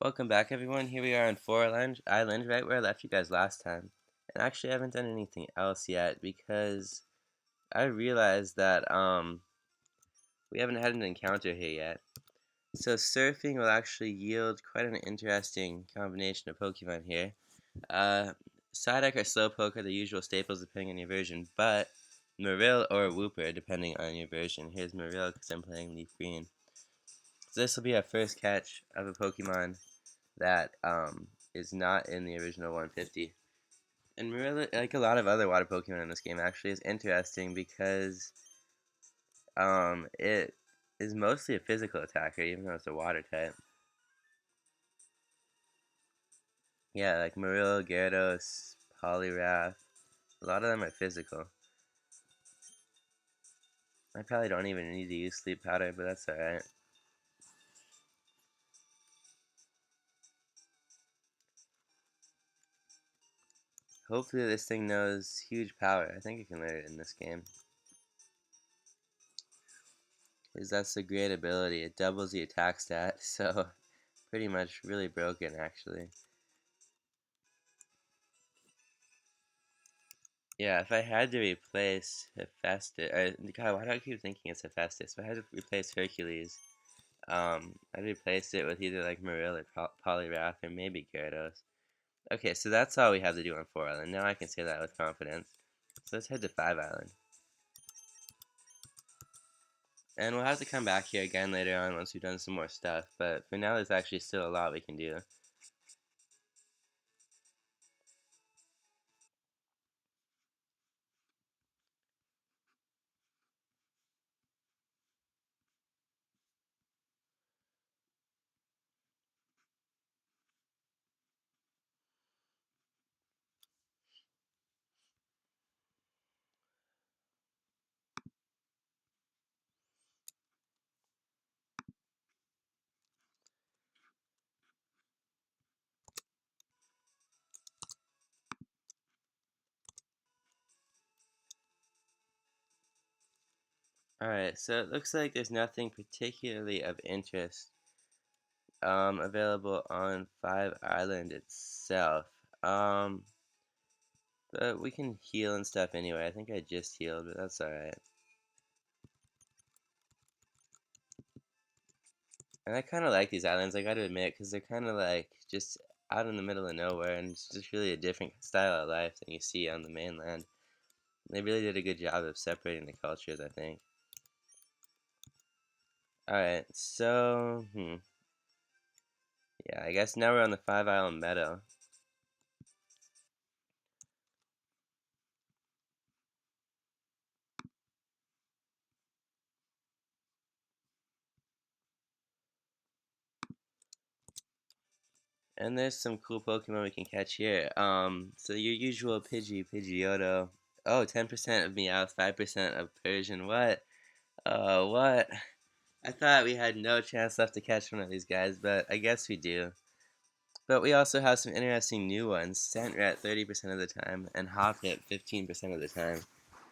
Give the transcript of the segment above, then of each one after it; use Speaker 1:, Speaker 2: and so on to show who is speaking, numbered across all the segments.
Speaker 1: Welcome back, everyone. Here we are on Island, right where I left you guys last time. And actually, I haven't done anything else yet because I realized that we haven't had an encounter here yet. So surfing will actually yield quite an interesting combination of Pokemon here. Uh, Psyduck or Slowpoke are the usual staples depending on your version, but Marill or Wooper depending on your version. Here's Marill because I'm playing LeafGreen. So this will be our first catch of a Pokemon that is not in the original 150. And really, like a lot of other water Pokemon in this game, actually is interesting because it is mostly a physical attacker, even though it's a water type. Yeah, like Marill, Gyarados, Poliwrath, a lot of them are physical. I probably don't even need to use Sleep Powder, but that's alright. Hopefully this thing knows huge power. I think it can learn it in this game. Because that's a great ability. It doubles the attack stat, so pretty much really broken actually. Yeah, if I had to replace Hephaestus, God, why do I keep thinking it's Hephaestus? If I had to replace Hercules, I'd replace it with either like Marill or Poliwrath or maybe Gyarados. Okay, so that's all we have to do on 4 Island. Now I can say that with confidence. So let's head to 5 Island. And we'll have to come back here again later on once we've done some more stuff, but for now there's actually still a lot we can do. Alright, so it looks like there's nothing particularly of interest available on 5 Island itself. Um, but we can heal and stuff anyway. I think I just healed, but that's alright. And I kind of like these islands, I gotta admit, because they're kind of like just out in the middle of nowhere, and it's just really a different style of life than you see on the mainland. They really did a good job of separating the cultures, I think. Alright, so, yeah, I guess now we're on the 5 Island Meadow. And there's some cool Pokemon we can catch here. So your usual Pidgeotto. Oh, 10% of Meowth, 5% of Persian. What? What? I thought we had no chance left to catch one of these guys, but I guess we do. But we also have some interesting new ones. Scentrat 30% of the time, and Hoppip 15% of the time.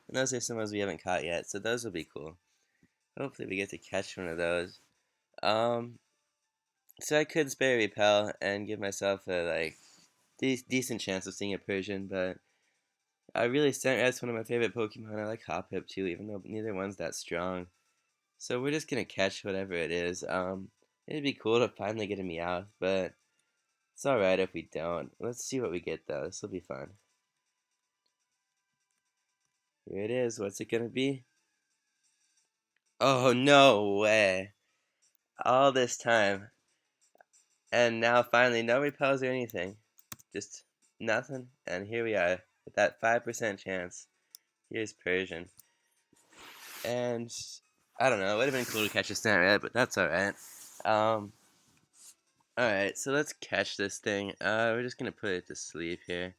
Speaker 1: And those are some ones we haven't caught yet, so those will be cool. Hopefully we get to catch one of those. Um, so I could spare Repel and give myself a decent chance of seeing a Persian, but I really Scentrat's one of my favorite Pokemon. I like Hoppip too, even though neither one's that strong. So we're just gonna catch whatever it is. It'd be cool to finally get a Meowth, but it's alright if we don't. Let's see what we get though. This will be fun. Here it is. What's it gonna be? Oh, no way. All this time. And now finally, no repels or anything. Just nothing. And here we are with that 5% chance. Here's Persian. And I don't know, it would have been cool to catch a Snapchat, but that's alright. Um, alright, so let's catch this thing. We're just gonna put it to sleep here.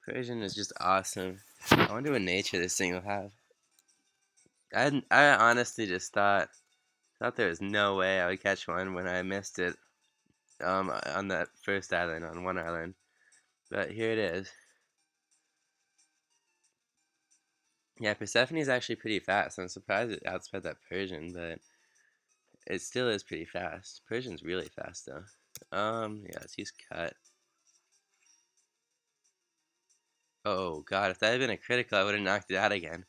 Speaker 1: Persian is just awesome. I wonder what nature this thing will have. I honestly just thought there was no way I would catch one when I missed it on that first island, on one island. But here it is. Yeah, Persephone's actually pretty fast. I'm surprised it outsped that Persian, but it still is pretty fast. Persian's really fast though. Yeah, let's use cut. Oh god, if that had been a critical, I would have knocked it out again.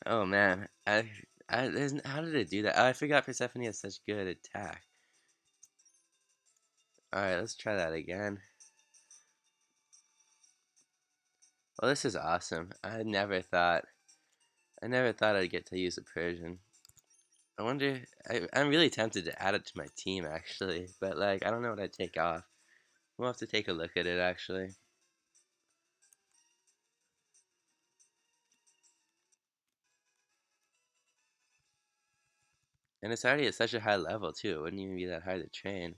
Speaker 1: Oh man, how did it do that? Oh, I forgot Persephone has such good attack. All right, let's try that again. Well, this is awesome. I never thought I'd get to use a Persian. I wonder, I'm really tempted to add it to my team actually, but like, I don't know what I'd take off. We'll have to take a look at it actually. And it's already at such a high level too, it wouldn't even be that hard to train.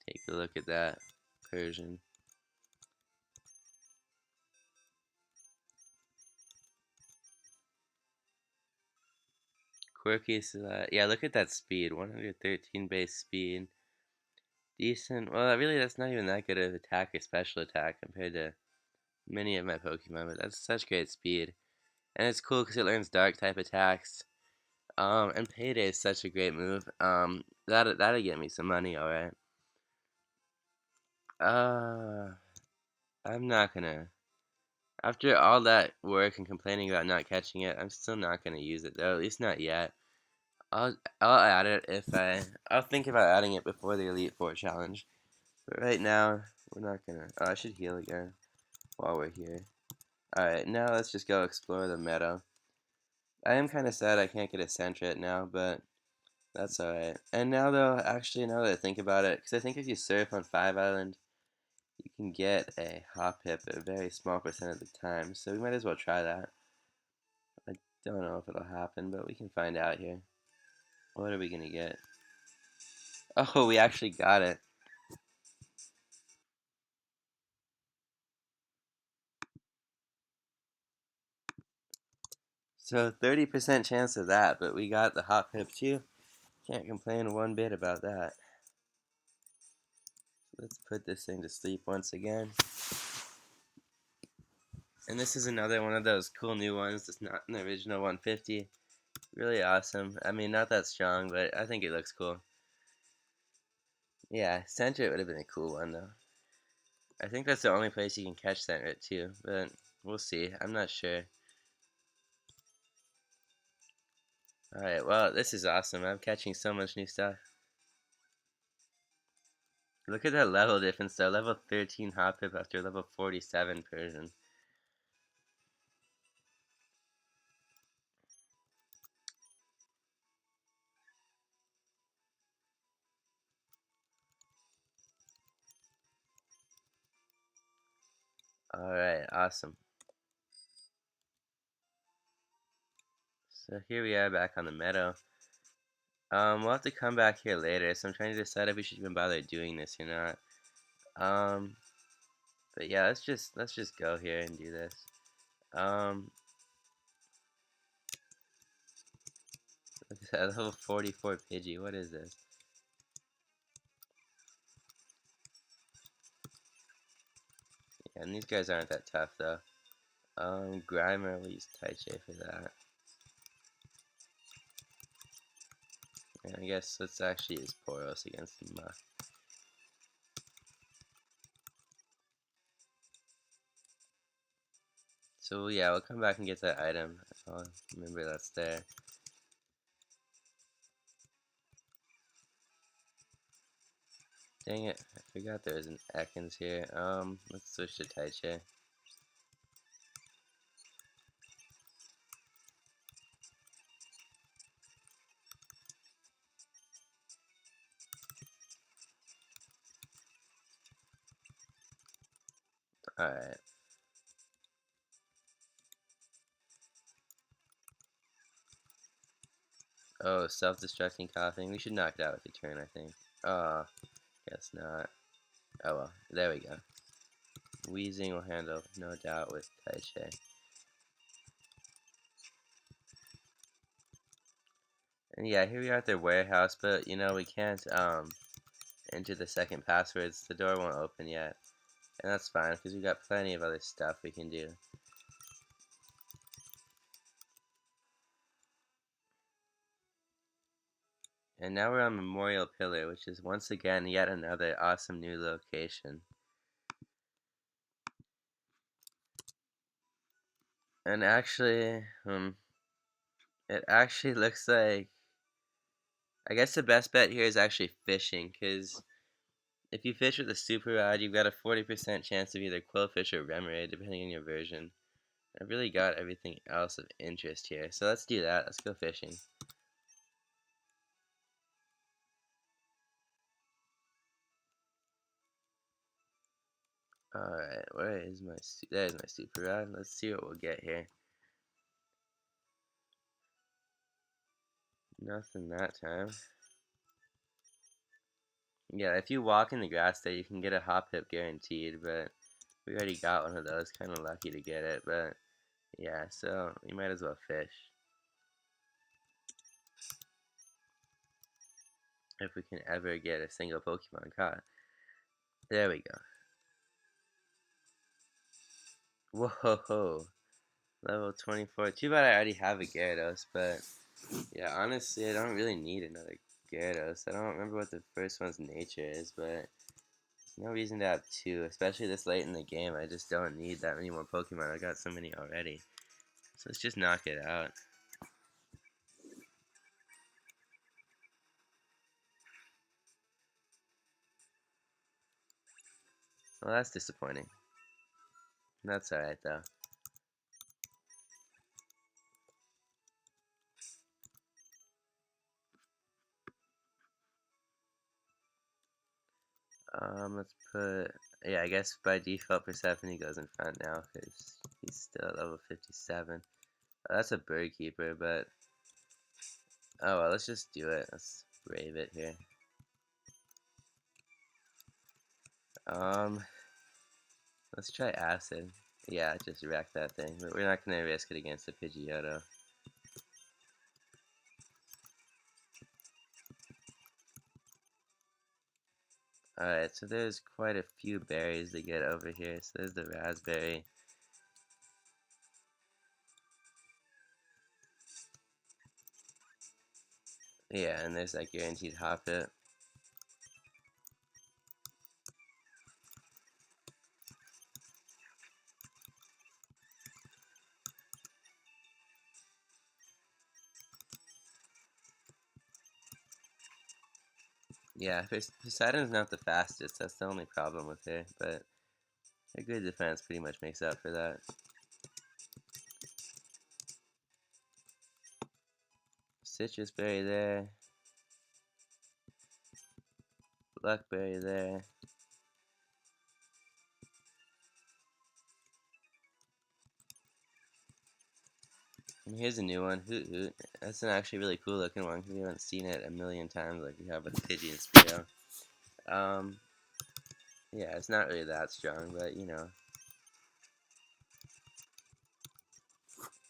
Speaker 1: Take a look at that Persian. Quirky, so yeah, look at that speed, 113 base speed. Decent. Well, really, that's not even that good of attack or special attack compared to many of my Pokemon, but that's such great speed. And it's cool because it learns dark type attacks. And Payday is such a great move. That'll get me some money, alright. Uh, I'm not gonna. After all that work and complaining about not catching it, I'm still not gonna use it though. At least not yet. I'll add it if I'll think about adding it before the Elite Four challenge. But right now, we're not gonna. Oh, I should heal again while we're here. Alright, now let's just go explore the meadow. I am kind of sad I can't get a Sentret now, but that's alright. And now though, actually now that I think about it, because I think if you surf on 5 Island, you can get a Hoppip a very small percent of the time, so we might as well try that. I don't know if it'll happen, but we can find out here. What are we gonna get? Oh, we actually got it. So 30% chance of that, but we got the Hoppip too. Can't complain one bit about that. Let's put this thing to sleep once again. And this is another one of those cool new ones that's not an original 150. Really awesome. I mean, not that strong, but I think it looks cool. Yeah, Sentret would have been a cool one, though. I think that's the only place you can catch Sentret, too, but we'll see. I'm not sure. Alright, well, this is awesome. I'm catching so much new stuff. Look at that level difference, though. Level 13 Hoppip after level 47 Persian. Alright, awesome. So here we are back on the meadow. We'll have to come back here later, so I'm trying to decide if we should even bother doing this or not. But yeah, let's just go here and do this. Look at that level 44 Pidgey. What is this? Yeah, and these guys aren't that tough though. Grimer, we'll use Taichi for that. And I guess let's actually use Poros against the Muck. So yeah, we'll come back and get that item. I'll remember that's there. Dang it, I forgot there was an Ekans here. Let's switch to Taichi. Alright. Oh, self-destructing coughing. We should knock it out with a turn, I think. Oh, guess not. Oh well, there we go. Wheezing will handle, no doubt, with Taichi. And yeah, here we are at their warehouse, but you know, we can't enter the second passwords. The door won't open yet. And that's fine, because we've got plenty of other stuff we can do. And now we're on Memorial Pillar, which is once again yet another awesome new location. And actually, it actually looks like, I guess the best bet here is actually fishing, because if you fish with a super rod, you've got a 40% chance of either quillfish or remoray, depending on your version. I've really got everything else of interest here, so let's do that. Let's go fishing. Alright, where is my, there's my super rod. Let's see what we'll get here. Nothing that time. Yeah, if you walk in the grass there, you can get a hop hip guaranteed, but we already got one of those. Kind of lucky to get it, but yeah, so we might as well fish. If we can ever get a single Pokemon caught. There we go. Whoa, level 24. Too bad I already have a Gyarados, but yeah, honestly, I don't really need another Gyarados. I don't remember what the first one's nature is, but no reason to have two, especially this late in the game. I just don't need that many more Pokemon. I got so many already. So let's just knock it out. Well, that's disappointing. That's alright, though. Let's put... Yeah, I guess by default Persephone goes in front now, because he's still at level 57. Oh, that's a bird keeper, but... Oh, well, let's just do it. Let's brave it here. Um, let's try Acid. Yeah, just wreck that thing, but we're not going to risk it against the Pidgeotto. Alright, so there's quite a few berries to get over here. So there's the raspberry. Yeah, and there's that guaranteed hop it. Yeah, Poseidon's not the fastest. That's the only problem with her, but her good defense pretty much makes up for that. Citrus berry there. Blackberry there. And here's a new one, Hoot Hoot. That's an actually really cool looking one because we haven't seen it a million times like we have with Pidgey and Speedo. Yeah, it's not really that strong, but you know.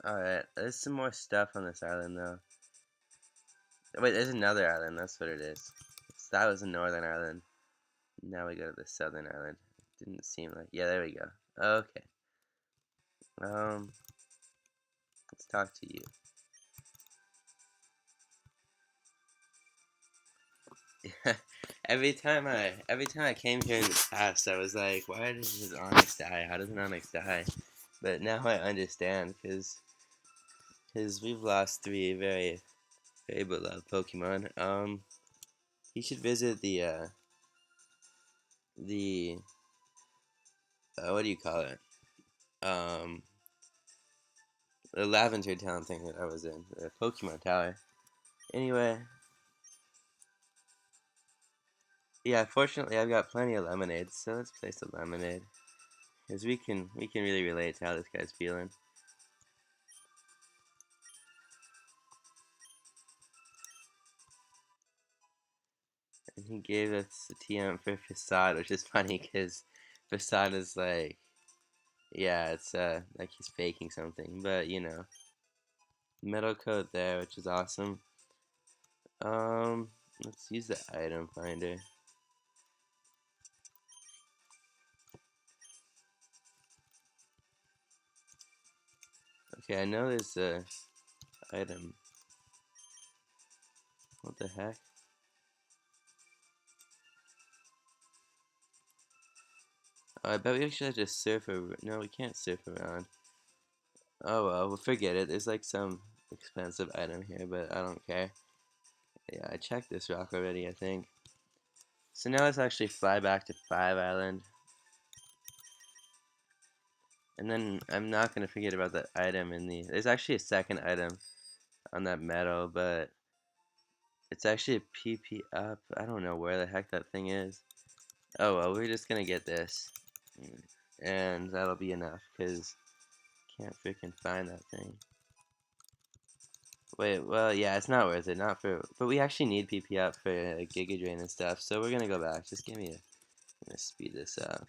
Speaker 1: Alright, there's some more stuff on this island though. Wait, there's another island, that's what it is. So that was the northern island. Now we go to the southern island. Didn't seem like... Yeah, there we go. Okay. Let's talk to you. every time I came here in the past, I was like, why does his Onyx die? How does an Onyx die? But now I understand, because we've lost three very, very beloved Pokemon. You should visit the what do you call it? Um, the Lavender Town thing that I was in, the Pokemon Tower. Anyway, yeah, fortunately I've got plenty of lemonades, so let's place a lemonade. Because we can really relate to how this guy's feeling. And he gave us the TM for Facade, which is funny because Facade is like, yeah, it's like he's faking something, but you know. Metal coat there, which is awesome. Let's use the item finder. Okay, I know there's a item. What the heck? Oh, I bet we actually have to surf over. No, we can't surf around. Oh well, we'll forget it. There's like some expensive item here, but I don't care. Yeah, I checked this rock already, I think. So now let's actually fly back to 5 Island. And then I'm not going to forget about that item in the... There's actually a second item on that meadow, but it's actually a PP up. I don't know where the heck that thing is. Oh well, we're just going to get this. And that'll be enough, because can't freaking find that thing. Wait, well, yeah, it's not worth it. Not for... But we actually need PP up for Giga Drain and stuff, so we're going to go back. Just give me a... I'm going to speed this up.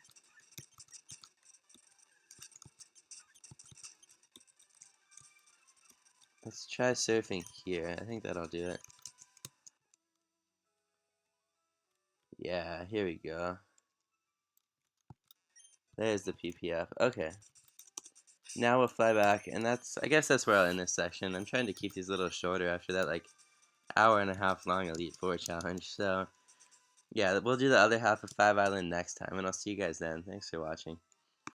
Speaker 1: Let's try surfing here. I think that'll do it. Yeah, here we go. There's the PPF. Okay. Now we'll fly back, and I guess that's where I'll end this section. I'm trying to keep these a little shorter after that, like, hour and a half long Elite Four challenge. So, yeah, we'll do the other half of 5 Island next time, and I'll see you guys then. Thanks for watching.